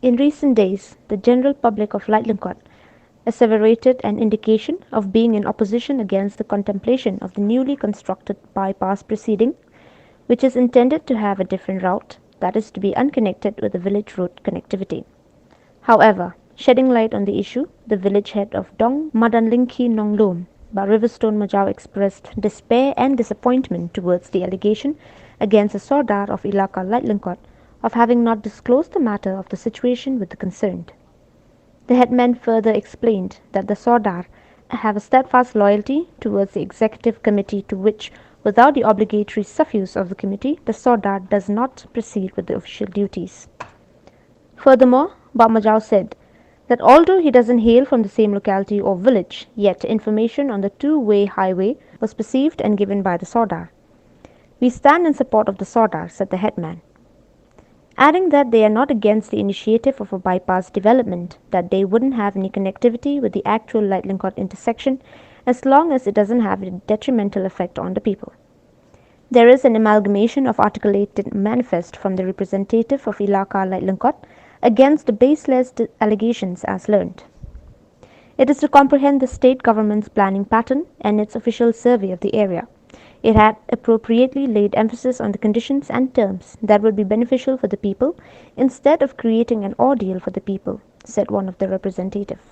In recent days, the general public of Laitlingkot asseverated an indication of being in opposition against the contemplation of the newly constructed bypass proceeding, which is intended to have a different route, that is to be unconnected with the village road connectivity. However, shedding light on the issue, the village head of Dong Madanlingki Nonglom, Riverstone Majau expressed despair and disappointment towards the allegation against the Sardar of Ilaka Laitlingkot of having not disclosed the matter of the situation with the concerned. The headman further explained that the Sardar have a steadfast loyalty towards the executive committee, to which, without the obligatory suffuse of the committee, the Sardar does not proceed with the official duties. Furthermore, Bamajau said that although he doesn't hail from the same locality or village, yet information on the two-way highway was perceived and given by the Sardar. We stand in support of the Sardar, said the headman, adding that they are not against the initiative of a bypass development, that they wouldn't have any connectivity with the actual Laitlingkot intersection as long as it doesn't have a detrimental effect on the people. There is an amalgamation of articulated manifest from the representative of Ilaka Laitlingkot against the baseless allegations as learned. It is to comprehend the state government's planning pattern and its official survey of the area. It had appropriately laid emphasis on the conditions and terms that would be beneficial for the people instead of creating an ordeal for the people, said one of the representatives.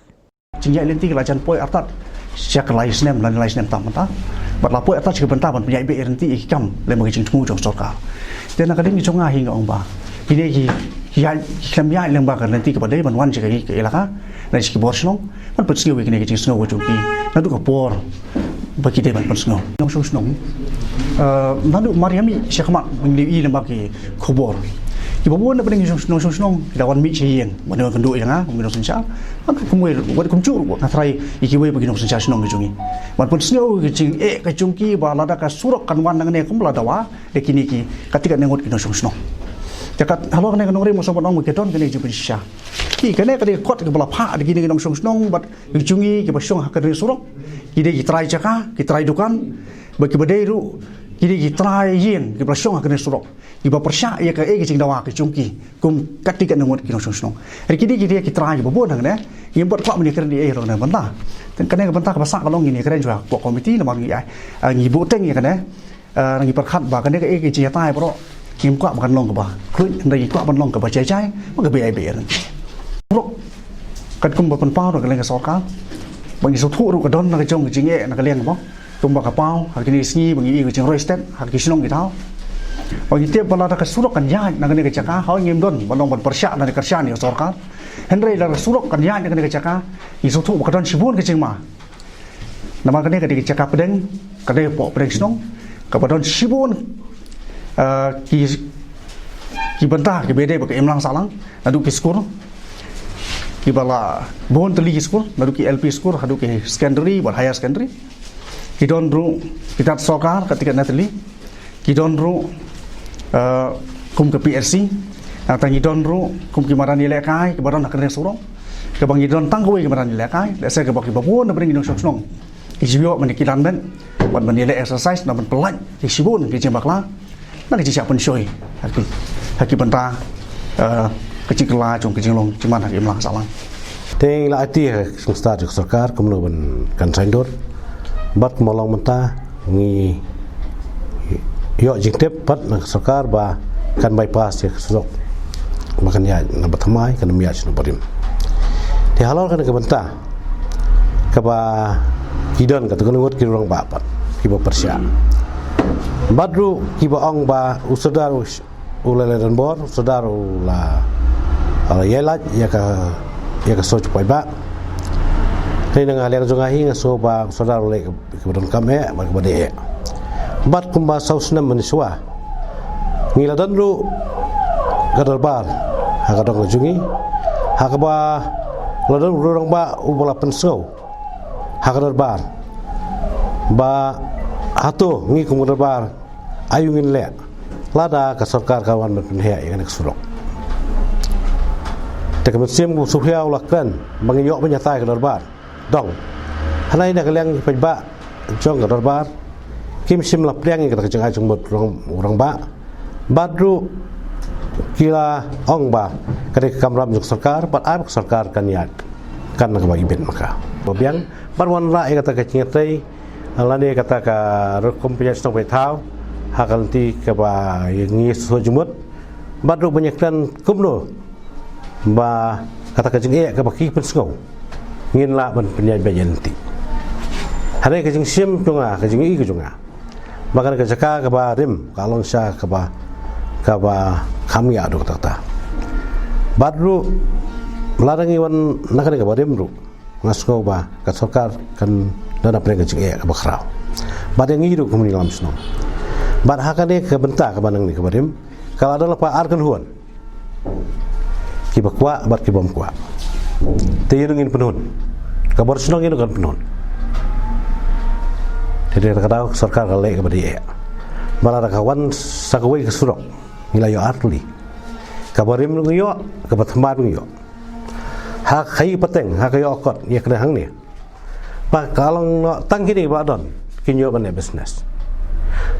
bagi dia ban snow nong snow nanu mariami syakmat ngli lembaki khobor ki babon na bring snow lawan mi chien mana kendo yang ngino sencha ak kumwe wat kumchu na trai ikiwe bagi nong sencha snow ngijungi wan pun snow gijing ka chungki ba lada ka surok kan wan nang ne kumla dawa dekini ki katika nengot kino snow jakat halo kene nong re mo sobat nong keton kene jubisha ki kene kade kot ke bala pha dekini nong snow bat gijungi ki basong hakade surok kide kitrai caka kitrai dukan bagi badairu kide kitrai yin ki prasong akene surok ki ba persya ya ka ege dawa ke chungki kum katika ngot ki song ri kide kitrai ba bon ne yim bot kwa meni keren di ro na banta ten kane ka banta ka basak kalong ini keren jua ko komiti na mangi ai ngi boteng ya kane ngi perkhat ba kane ka ege ji tai pro yim kwa ban long ka ba kru ndai kwa ban long ka ba chai chai ma ka be ai be ren pro kat kum ba pan pa ro ka len ka sorka bagi sotu ru kadon na kajong jinge na kalian mo tumba kapau har kini sngi bagi i kajong roistet har kisinong gitau bagi tiap bala da kasurok kan ya na kani kacaka ha ngem don balong ban persya na karsya ni sorkar henry la surok kan ya na kani kacaka i sotu kadon sibun kajing ma nama kani kadi kacaka pedeng kadi po pedeng sinong kabadon sibun ki bantah ki bede bagi emlang salang adu kiskur kibala bon teli school lalu ki LP school hadu ki secondary wal higher secondary kidon ru kitat sokar ketika nateli kidon ru kum ke PRC atau kidon ru kum ki marani lekai ke baron nakene surong ke bang kidon tangwe ke marani lekai lese ke baki babon na bring dong sonong isibio mani kidan ben wan mani le exercise na ban pelan isibun ki jembakla na ki siap pun shoy haki benta kecil lah cung kecil long cuman hari melang salang. Teng la ati sungstar juk sarkar kumlo ban kan saindor bat molong menta ngi yo jingtep pat na sarkar ba kan bypass ya surok makan ya na batamai kan miya sino parim. Te halal kan ke benta ka ba kidon ka tukun ngot kirong ba pat kiba persya. Badru kiba ong ba usodar ulaleran bor usodar la yelat ya ka so chupai ba kai nang aliang jonga hi nga so ba sodar le ke bodon kame ba ke bade bat kumba sausna maniswa ngila danru gadalbar ha ka dong jungi ha ka ba ladon rurang ba ubola penso ha ka darbar ba hato ngi kumudar ayungin le lada ka sarkar kawan menhe ya nek surok tekam sim ku suhya ulakkan mangiyok penyatai ke darbar dong hanai nak liang pejba jong ke darbar kim sim lapliang ke kejang ajung bot orang ba badru kila ong ba kadai kamram juk sarkar pat ab sarkar kan yak kan nak bagi ben maka biang barwan ra kata ka cingai alani kata ka rekom punya stong pe thau hakalti ka ba ngi sojumut badu banyak dan kumno ba kata ka cingai ka baki pensngau ngin la ban penyai bayanti hari ka jing sim tunga ka jing i ka junga bahkan ka jaka ka ba rim ka long sha ka ba kami adu kata badru melarang iwan nakane ka ba rim ru ngasngau ba ka sarkar kan dana pre ka jing ka ba khrau bad yang ngiru kumni lam sno bad hakane ka benta ka banang ni ka ba rim kalau ada pa arkan huan ki ba kwa bad ki bom kwa teyurungin penun kabar senang ini kan penun jadi kadang sarkar kalek kepada dia malah kawan sakawai kesurok nilai artli kabarim ngiyo kabat tempat ngiyo hak kai peteng hak kayo okot ya kena hang ni pak kalau tang kini badon kinyo bane business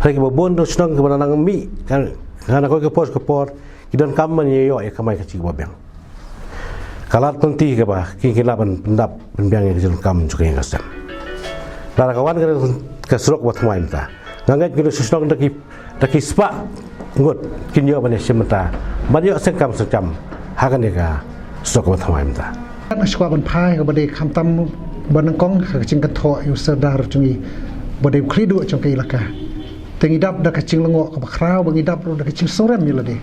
hari kebon do senang kepada nang mi kan kana kau kepor kidan kamman yo ya kamai kecil babang kalat penting ke bah kikilapan pendap penbiang yang dijalan kam juga yang kasem. Lara kawan ke surok buat main ta. Ngangat kita susnong daki spa ngut kinyo bane sementa. Banyak sengkam secam hakan ka surok buat main ta. Sekolah ban pai ke bade khamtam banangkong ke cing katho yu sedar cungi bade kridu cong ke ilaka. Tengidap dak cing lengo ke bakrau bangidap dak cing sorem yulade.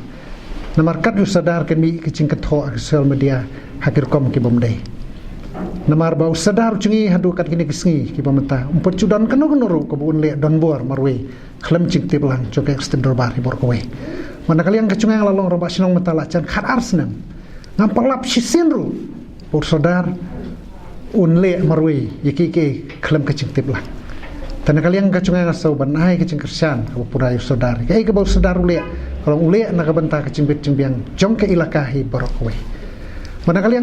Namarkat yu sadar kami ke cing katho ke sosial media hakir kom ki bomdai namar bau sadar cungi hadu kat kini kisngi ki pamenta umpot cudan kanu kanu ko bun le don bor marwe khlam cing tiblang coke extend dorbar bor kowe mana kalian kecungang lalong roba sinong metala can khat arsnam ngampalap sisinru bor sadar un le marwe yiki ke khlam ke cing tiblang tan kalian kecungang asau banai ke cing kersan ko purai sadar ke ke bau sadar ule kalau ule nak benta ke cing bet cing biang jong ke ilakahi bor kowe mana kalian